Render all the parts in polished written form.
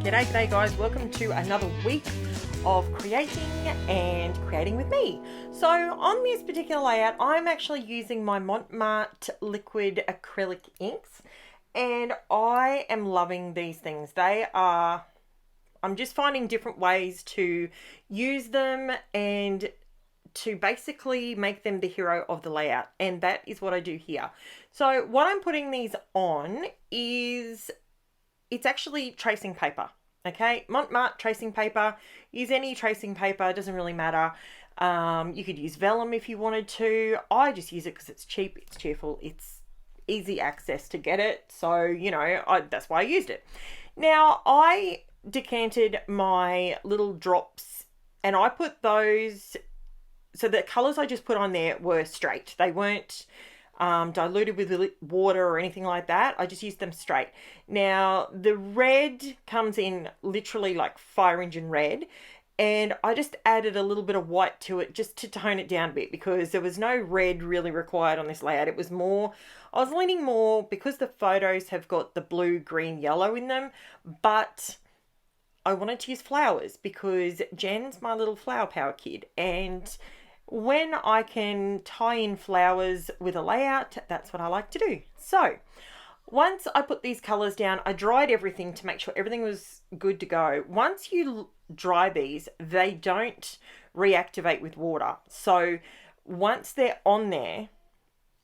G'day guys, welcome to another week of creating and creating with me. So on this particular layout, I'm actually using my MARTE liquid acrylic inks, and I am loving these things. I'm just finding different ways to use them and to basically make them the hero of the layout, and that is what I do here. So what I'm putting these on is, it's actually tracing paper. Okay, MARTE tracing paper. Use any tracing paper, doesn't really matter. You could use vellum if you wanted to. I just use it because it's cheap, it's cheerful, it's easy access to get it. So, you know, that's why I used it. Now, I decanted my little drops and I put those, so the colours I just put on there were straight. They weren't diluted with water or anything like that. I just used them straight. Now the red comes in literally like fire engine red, and I just added a little bit of white to it just to tone it down a bit, because there was no red really required on this layout. It was more, I was leaning more, because the photos have got the blue, green, yellow in them, but I wanted to use flowers because Jen's my little flower power kid, and when I can tie in flowers with a layout, that's what I like to do. So once I put these colors down, I dried everything to make sure everything was good to go. Once you dry these, they don't reactivate with water. So once they're on there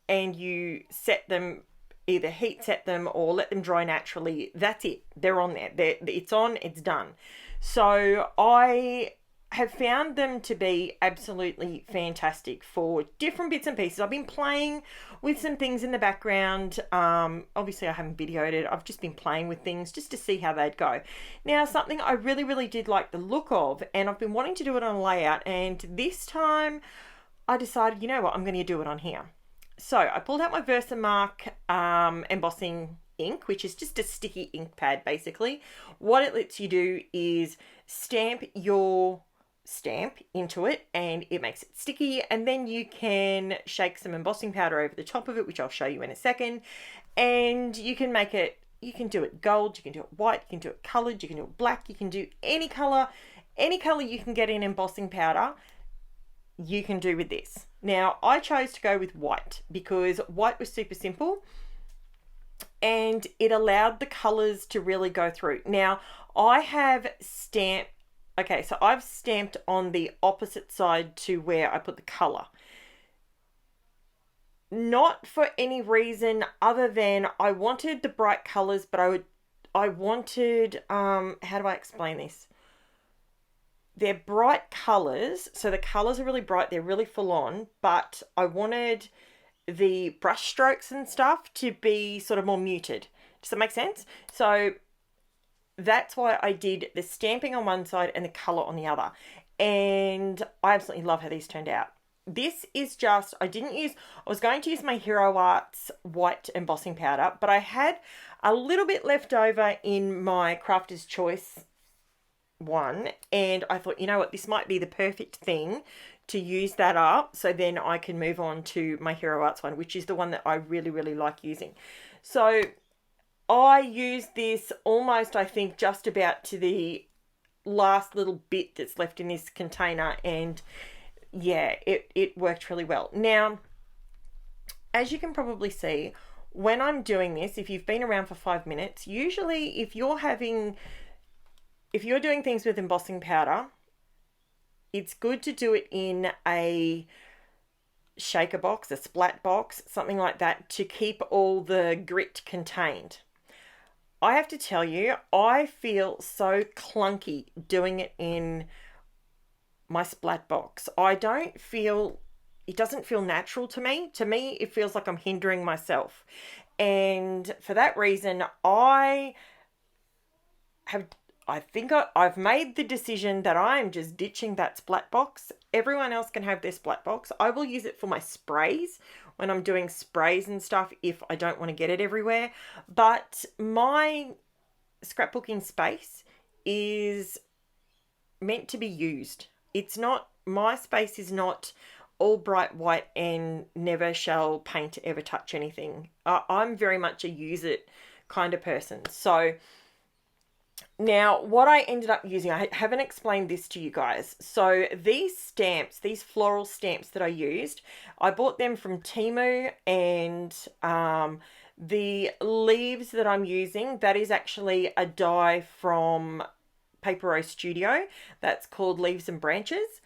and you set them, either heat set them or let them dry naturally, that's it. They're on there. It's on, it's done. So I have found them to be absolutely fantastic for different bits and pieces. I've been playing with some things in the background. Obviously I haven't videoed it. I've just been playing with things just to see how they'd go. Now, something I really did like the look of, and I've been wanting to do it on a layout, and this time I decided, you know what, I'm going to do it on here. So I pulled out my Versamark embossing ink, which is just a sticky ink pad basically. What it lets you do is stamp your stamp into it and it makes it sticky, and then you can shake some embossing powder over the top of it, which I'll show you in a second, and you can make it, you can do it gold, you can do it white, you can do it colored, you can do it black, you can do any color you can get in embossing powder, you can do with this. Now I chose to go with white because white was super simple and it allowed the colors to really go through. Now I have stamped, okay, so I've stamped on the opposite side to where I put the color. Not for any reason other than I wanted the bright colors, but I wanted, how do I explain this? They're bright colors, so the colors are really bright, they're really full on, but I wanted the brush strokes and stuff to be sort of more muted. Does that make sense? So that's why I did the stamping on one side and the color on the other. And I absolutely love how these turned out. This is just, I was going to use my Hero Arts white embossing powder, but I had a little bit left over in my Crafter's Choice one. And I thought, you know what, this might be the perfect thing to use that up. So then I can move on to my Hero Arts one, which is the one that I really like using. So I use this almost, I think, just about to the last little bit that's left in this container, and yeah, it worked really well. Now, as you can probably see, when I'm doing this, if you've been around for 5 minutes, usually if you're doing things with embossing powder, it's good to do it in a shaker box, a splat box, something like that, to keep all the grit contained. I have to tell you, I feel so clunky doing it in my splat box. It doesn't feel natural to me. To me, it feels like I'm hindering myself. And for that reason, I've made the decision that I'm just ditching that splat box. Everyone else can have their splat box. I will use it for my sprays when I'm doing sprays and stuff if I don't want to get it everywhere. But my scrapbooking space is meant to be used. It's not, my space is not all bright white and never shall paint ever touch anything. I'm very much a use it kind of person. So Now, what I ended up using, I haven't explained this to you guys. So these stamps, these floral stamps that I used, I bought them from TEMU, and the leaves that I'm using, that is actually a die from Paper Rose Studio. That's called Leaves and Branches.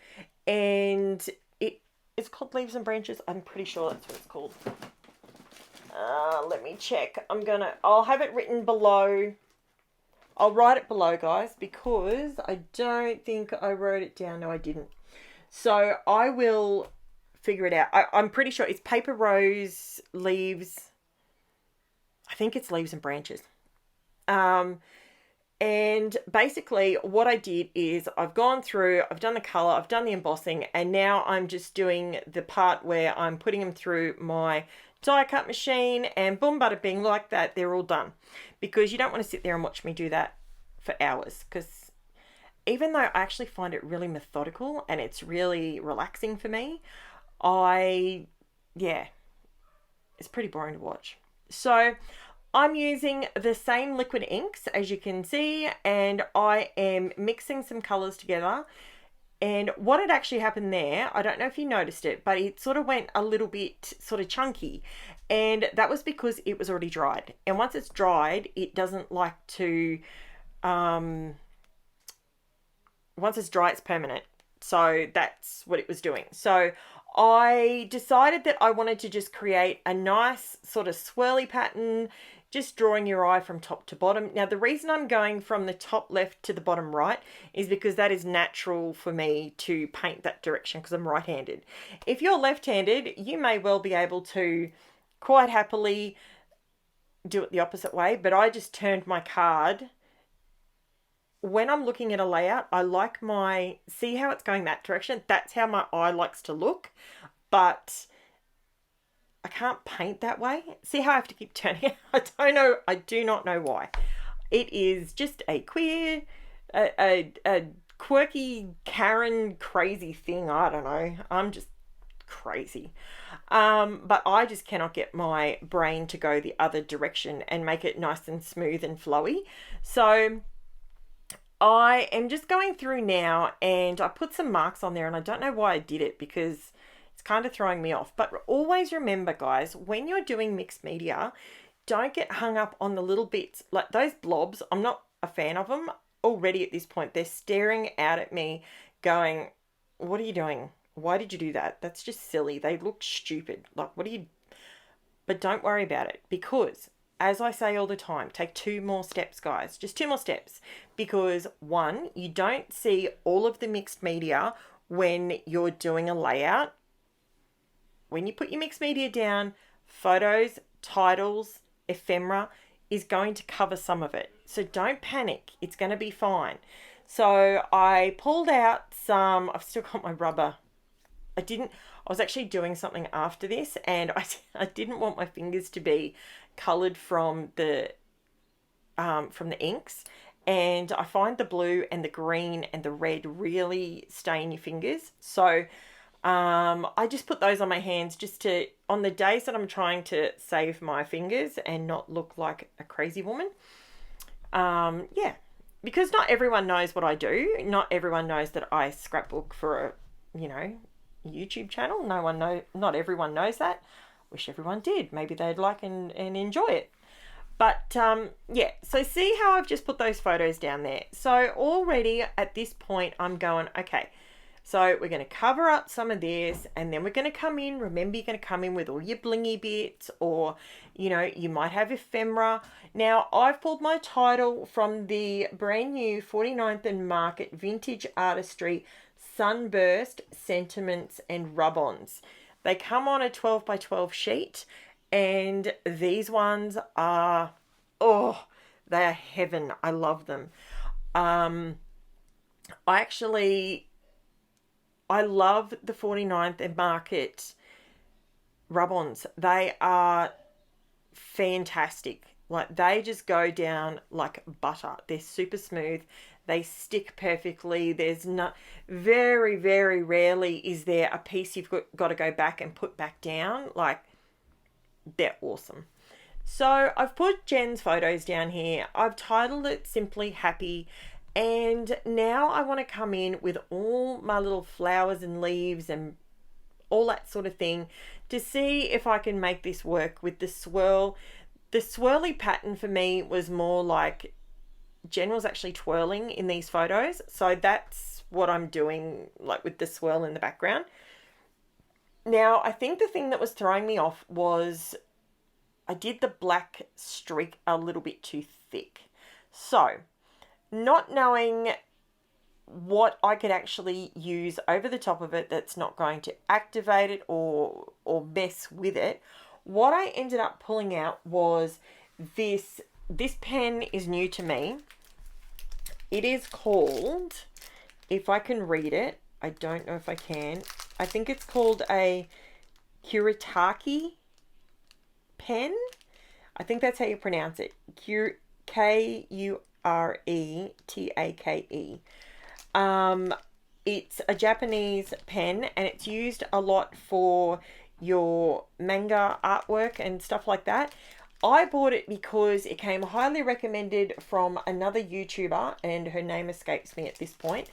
And it's called Leaves and Branches. I'm pretty sure that's what it's called. Let me check. I'll have it written below. I'll write it below, guys, because I don't think I wrote it down. No, I didn't. So I will figure it out. I'm pretty sure it's Paper Rose Leaves. I think it's Leaves and Branches. And basically what I did is I've gone through, I've done the colour, I've done the embossing, and now I'm just doing the part where I'm putting them through my die cut machine, and boom, bada bing, like that, they're all done. Because you don't want to sit there and watch me do that for hours, because even though I actually find it really methodical and it's really relaxing for me, it's pretty boring to watch. So I'm using the same liquid inks, as you can see, and I am mixing some colours together. And what had actually happened there, I don't know if you noticed it, but it sort of went a little bit sort of chunky. And that was because it was already dried. And once it's dried, it doesn't like to, once it's dry, it's permanent. So that's what it was doing. So I decided that I wanted to just create a nice sort of swirly pattern, just drawing your eye from top to bottom. Now, the reason I'm going from the top left to the bottom right is because that is natural for me to paint that direction, because I'm right-handed. If you're left-handed, you may well be able to quite happily do it the opposite way, but I just turned my card. When I'm looking at a layout, I like see how it's going that direction? That's how my eye likes to look, but I can't paint that way. See how I have to keep turning it? I don't know. I do not know why. It is just a quirky Karen crazy thing. I don't know. I'm just crazy. But I just cannot get my brain to go the other direction and make it nice and smooth and flowy. So I am just going through now, and I put some marks on there, and I don't know why I did it, because it's kind of throwing me off. But always remember, guys, when you're doing mixed media, don't get hung up on the little bits. Like those blobs, I'm not a fan of them already at this point. They're staring out at me going, what are you doing? Why did you do that? That's just silly. They look stupid. Like, what are you... But don't worry about it, because as I say all the time, take 2 more steps, guys. Just 2 more steps. Because 1, you don't see all of the mixed media when you're doing a layout. When you put your mixed media down, photos, titles, ephemera is going to cover some of it. So don't panic. It's going to be fine. So I pulled out some, I've still got my rubber. I was actually doing something after this, and I didn't want my fingers to be coloured from the inks. And I find the blue and the green and the red really stain your fingers. So I just put those on my hands just to, on the days that I'm trying to save my fingers and not look like a crazy woman. Yeah, because not everyone knows what I do. Not everyone knows that I scrapbook for a, YouTube channel. Not everyone knows that. Wish everyone did. Maybe they'd like and enjoy it. But yeah, so see how I've just put those photos down there. So already at this point, I'm going, okay, so we're going to cover up some of this, and then we're going to come in. Remember, you're going to come in with all your blingy bits, or, you might have ephemera. Now, I've pulled my title from the brand new 49th and Market Vintage Artistry Sunburst Sentiments and Rub-Ons. They come on a 12 by 12 sheet, and these ones are, they are heaven. I love them. I love the 49th and Market rub-ons. They are fantastic. Like, they just go down like butter. They're super smooth. They stick perfectly. There's not, very, very rarely is there a piece you've got to go back and put back down. Like, they're awesome. So I've put Jen's photos down here. I've titled it Simply Happy. And now I want to come in with all my little flowers and leaves and all that sort of thing to see if I can make this work with the swirl. The swirly pattern for me was more like Jen was actually twirling in these photos. So that's what I'm doing, like with the swirl in the background. Now, I think the thing that was throwing me off was I did the black streak a little bit too thick. So, not knowing what I could actually use over the top of it that's not going to activate it or mess with it, what I ended up pulling out was this pen is new to me. It is called, if I can read it, I don't know if I can, I think it's called a KURETAKE pen. I think that's how you pronounce it. KURETAKE. It's a Japanese pen and it's used a lot for your manga artwork and stuff like that. I bought it because it came highly recommended from another YouTuber, and her name escapes me at this point,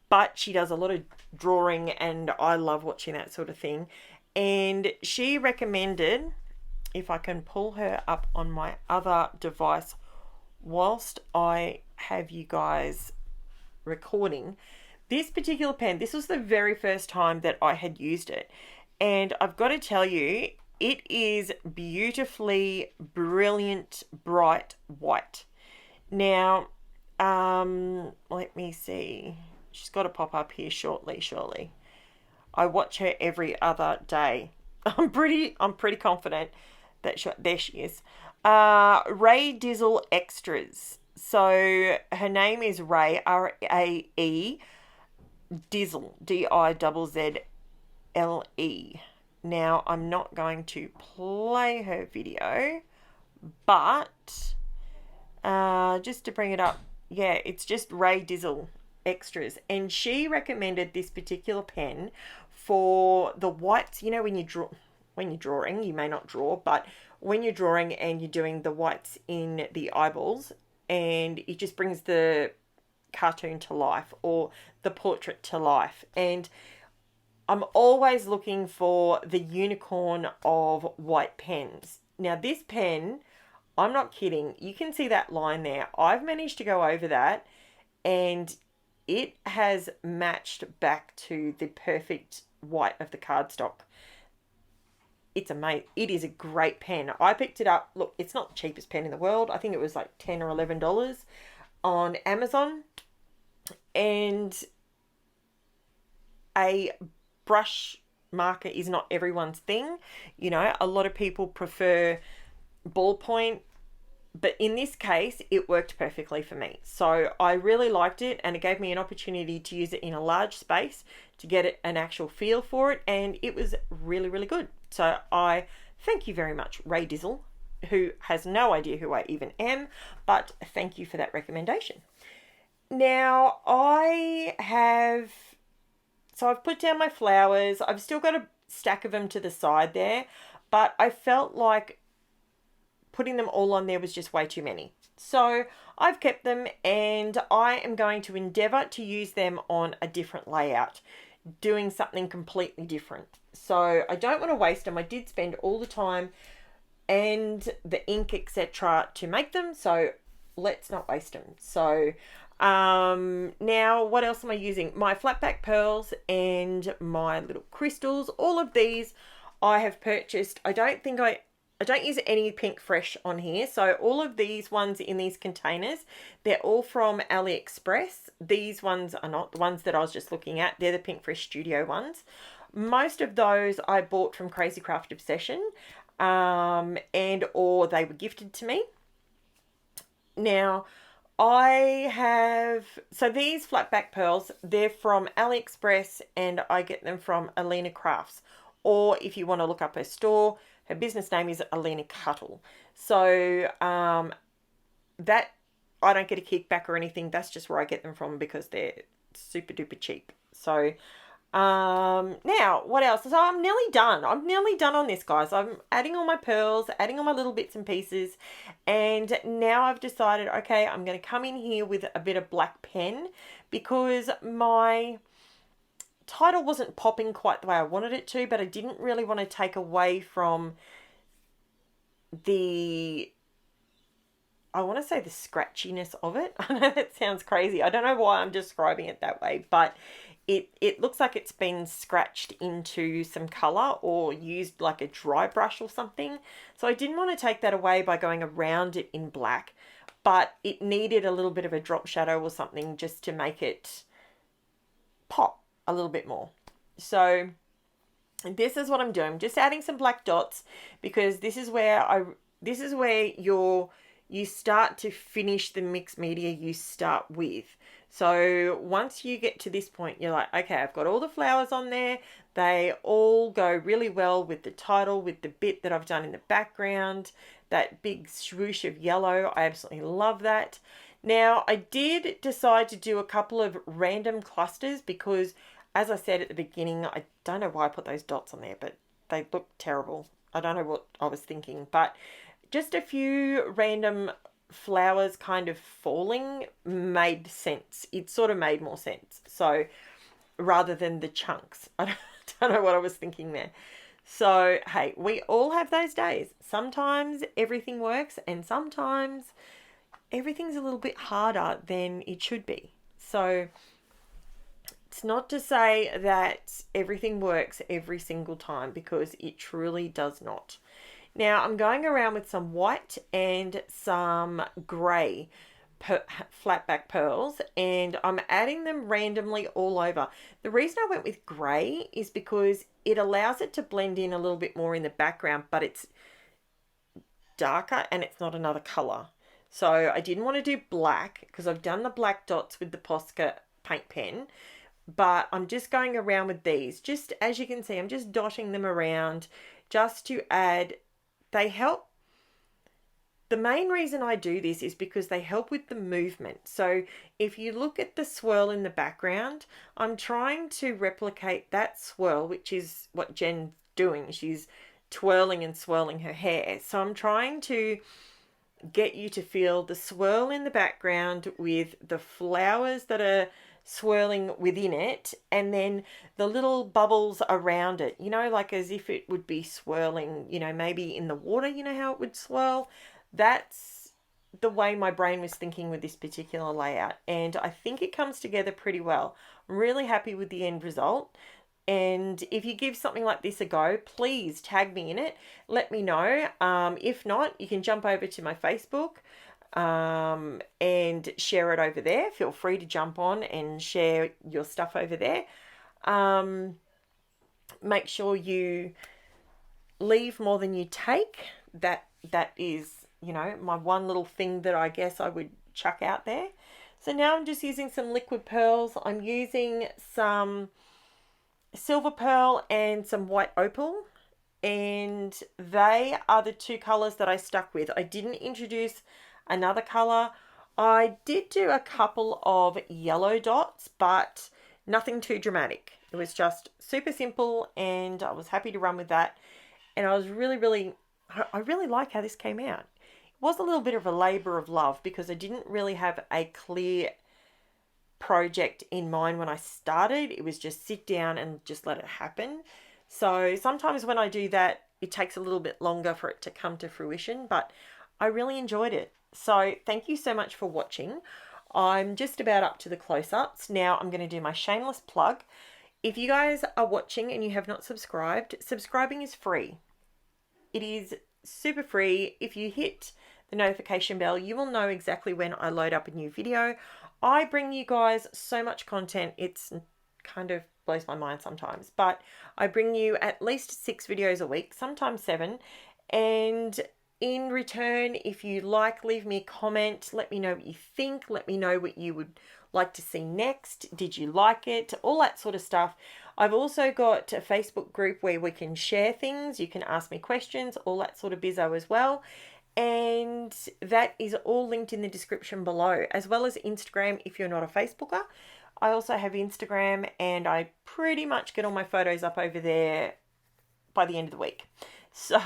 but she does a lot of drawing and I love watching that sort of thing. And she recommended, if I can pull her up on my other device whilst I have you guys recording, this particular pen, this was the very first time that I had used it. And I've got to tell you, it is beautifully brilliant, bright white. Now, let me see. She's got to pop up here shortly, surely. I watch her every other day. I'm pretty confident that there she is. Rae Dizzle Extras. So her name is Rae, R-A-E, Dizzle, D-I-Z-Z-L-E. Now, I'm not going to play her video, but just to bring it up, yeah, it's just Rae Dizzle Extras. And she recommended this particular pen for the whites. You know, when you're drawing, you may not draw, but when you're drawing and you're doing the whites in the eyeballs, and it just brings the cartoon to life or the portrait to life. And I'm always looking for the unicorn of white pens. Now this pen, I'm not kidding, you can see that line there. I've managed to go over that and it has matched back to the perfect white of the cardstock. It's amazing. It is a great pen. I picked it up. Look, it's not the cheapest pen in the world. I think it was like $10 or $11 on Amazon. And a brush marker is not everyone's thing. You know, a lot of people prefer ballpoint, but in this case, it worked perfectly for me. So I really liked it, and it gave me an opportunity to use it in a large space to get an actual feel for it, and it was really, really good. So I thank you very much, Rae Dizzle, who has no idea who I even am, but thank you for that recommendation. Now I've put down my flowers. I've still got a stack of them to the side there, but I felt like putting them all on there was just way too many. So I've kept them, and I am going to endeavour to use them on a different layout, doing something completely different. So I don't want to waste them. I did spend all the time and the ink, etc. to make them, so let's not waste them. So now what else am I using? My flat back pearls and my little crystals. All of these I have purchased. I don't use any Pink Fresh on here. So all of these ones in these containers, they're all from AliExpress. These ones are not the ones that I was just looking at. They're the Pink Fresh Studio ones. Most of those I bought from Crazy Craft Obsession, and or they were gifted to me. Now, so these flat back pearls, they're from AliExpress, and I get them from ALINA Crafts. Or if you want to look up her store, her business name is ALINA Cuttle. So that I don't get a kickback or anything. That's just where I get them from because they're super duper cheap. So Now, what else? So I'm nearly done. I'm nearly done on this, guys. I'm adding all my pearls, adding all my little bits and pieces. And now I've decided, okay, I'm going to come in here with a bit of black pen because my title wasn't popping quite the way I wanted it to, but I didn't really want to take away from the, I want to say the scratchiness of it. I know that sounds crazy. I don't know why I'm describing it that way, but it looks like it's been scratched into some colour or used like a dry brush or something. So I didn't want to take that away by going around it in black, but it needed a little bit of a drop shadow or something just to make it pop a little bit more. So this is what I'm doing. I'm just adding some black dots because this is where you start to finish the mixed media you start with. So once you get to this point, you're like, okay, I've got all the flowers on there. They all go really well with the title, with the bit that I've done in the background, that big swoosh of yellow. I absolutely love that. Now, I did decide to do a couple of random clusters because, as I said at the beginning, I don't know why I put those dots on there, but they look terrible. I don't know what I was thinking, but just a few random flowers kind of falling made sense. It sort of made more sense. So rather than the chunks, I don't know what I was thinking there. So, hey, we all have those days. Sometimes everything works and sometimes everything's a little bit harder than it should be. So it's not to say that everything works every single time because it truly does not. Now I'm going around with some white and some grey flat back pearls and I'm adding them randomly all over. The reason I went with grey is because it allows it to blend in a little bit more in the background, but it's darker and it's not another colour. So I didn't want to do black because I've done the black dots with the Posca paint pen, but I'm just going around with these. Just as you can see, I'm just dotting them around just to add. They help. The main reason I do this is because they help with the movement. So if you look at the swirl in the background, I'm trying to replicate that swirl, which is what Jen's doing. She's twirling and swirling her hair. So I'm trying to get you to feel the swirl in the background with the flowers that are swirling within it and then the little bubbles around it, you know, like as if it would be swirling, you know, maybe in the water, you know how it would swirl. That's the way my brain was thinking with this particular layout, and I think it comes together pretty well. I'm really happy with the end result. And if you give something like this a go, please tag me in it. Let me know. If not, you can jump over to my Facebook and share it over there. Feel free to jump on and share your stuff over there. Make sure you leave more than you take. That is, you know, my one little thing that I guess I would chuck out there. So now I'm just using some liquid pearls. I'm using some silver pearl and some white opal, and they are the two colors that I stuck with. I didn't introduce another color. I did do a couple of yellow dots, but nothing too dramatic. It was just super simple and I was happy to run with that. And I really like how this came out. It was a little bit of a labor of love because I didn't really have a clear project in mind when I started. It was just sit down and just let it happen. So sometimes when I do that, it takes a little bit longer for it to come to fruition, but I really enjoyed it. So thank you so much for watching. I'm just about up to the close-ups. Now I'm going to do my shameless plug. If you guys are watching and you have not subscribed, subscribing is free. It is super free. If you hit the notification bell, you will know exactly when I load up a new video. I bring you guys so much content. It's kind of blows my mind sometimes, but I bring you at least 6 videos a week, sometimes 7. And in return, if you like, leave me a comment. Let me know what you think. Let me know what you would like to see next. Did you like it? All that sort of stuff. I've also got a Facebook group where we can share things. You can ask me questions, all that sort of bizzo as well. And that is all linked in the description below, as well as Instagram if you're not a Facebooker. I also have Instagram, and I pretty much get all my photos up over there by the end of the week. So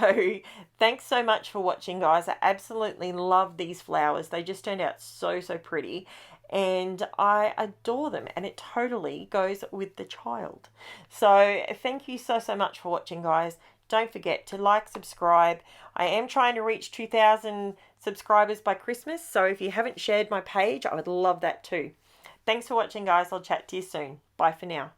thanks so much for watching, guys. I absolutely love these flowers. They just turned out so, so pretty. And I adore them, and it totally goes with the child. So thank you so, so much for watching, guys. Don't forget to like, subscribe. I am trying to reach 2,000 subscribers by Christmas. So if you haven't shared my page, I would love that too. Thanks for watching, guys. I'll chat to you soon. Bye for now.